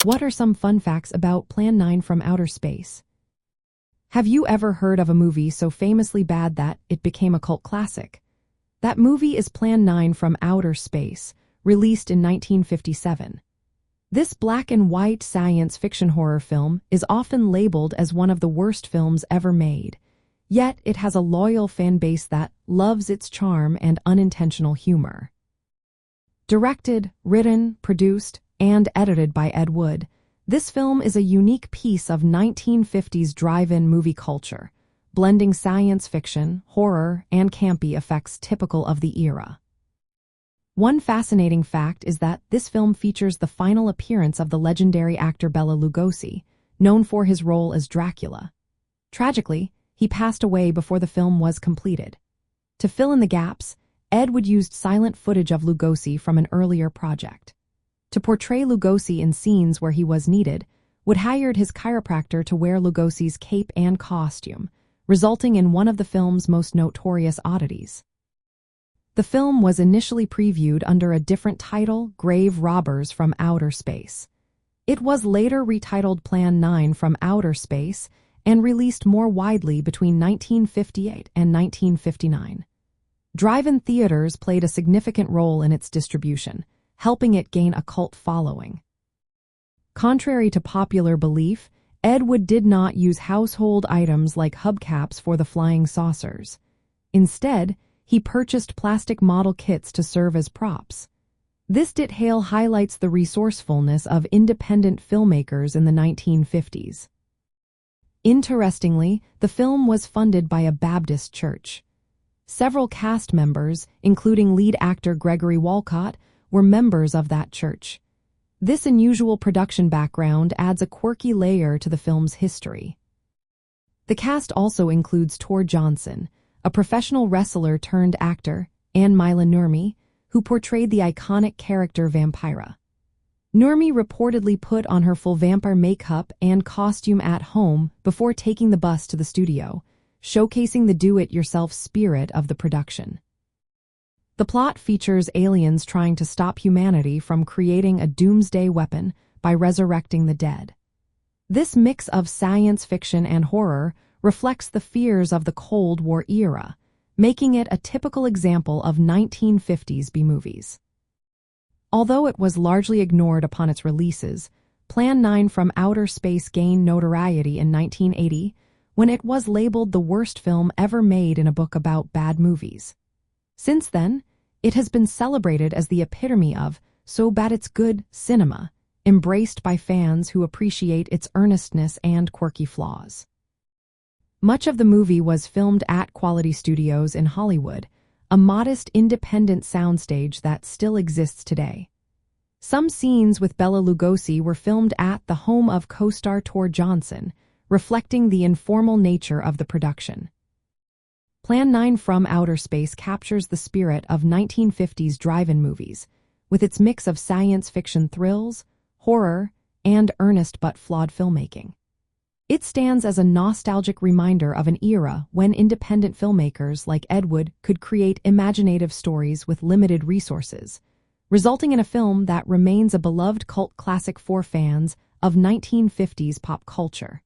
What are some fun facts about Plan 9 from Outer Space? Have you ever heard of a movie so famously bad that it became a cult classic? That movie is Plan 9 from Outer Space, released in 1957. This black and white science fiction horror film is often labeled as one of the worst films ever made, yet it has a loyal fan base that loves its charm and unintentional humor. Directed, written, produced, and edited by Ed Wood, this film is a unique piece of 1950s drive-in movie culture, blending science fiction, horror, and campy effects typical of the era. One fascinating fact is that this film features the final appearance of the legendary actor Bela Lugosi, known for his role as Dracula. Tragically, he passed away before the film was completed. To fill in the gaps, Ed Wood used silent footage of Lugosi from an earlier project. To portray Lugosi in scenes where he was needed, Wood hired his chiropractor to wear Lugosi's cape and costume, resulting in one of the film's most notorious oddities. The film was initially previewed under a different title, Grave Robbers from Outer Space. It was later retitled Plan 9 from Outer Space and released more widely between 1958 and 1959. Drive-in theaters played a significant role in its distribution, helping it gain a cult following. Contrary to popular belief, Ed Wood did not use household items like hubcaps for the flying saucers. Instead, he purchased plastic model kits to serve as props. This detail highlights the resourcefulness of independent filmmakers in the 1950s. Interestingly, the film was funded by a Baptist church. Several cast members, including lead actor Gregory Walcott, were members of that church. This unusual production background adds a quirky layer to the film's history. The cast also includes Tor Johnson, a professional wrestler turned actor, and Mila Nurmi, who portrayed the iconic character Vampira. Nurmi reportedly put on her full vampire makeup and costume at home before taking the bus to the studio, showcasing the do-it-yourself spirit of the production. The plot features aliens trying to stop humanity from creating a doomsday weapon by resurrecting the dead. This mix of science fiction and horror reflects the fears of the Cold War era, making it a typical example of 1950s B-movies. Although it was largely ignored upon its releases, Plan 9 from Outer Space gained notoriety in 1980 when it was labeled the worst film ever made in a book about bad movies. Since then, it has been celebrated as the epitome of so bad it's good cinema, embraced by fans who appreciate its earnestness and quirky flaws. Much of the movie was filmed at Quality Studios in Hollywood, a modest independent soundstage that still exists today. Some scenes with Bela Lugosi were filmed at the home of co-star Tor Johnson, reflecting the informal nature of the production. Plan 9 from Outer Space captures the spirit of 1950s drive-in movies, with its mix of science fiction thrills, horror, and earnest but flawed filmmaking. It stands as a nostalgic reminder of an era when independent filmmakers like Ed Wood could create imaginative stories with limited resources, resulting in a film that remains a beloved cult classic for fans of 1950s pop culture.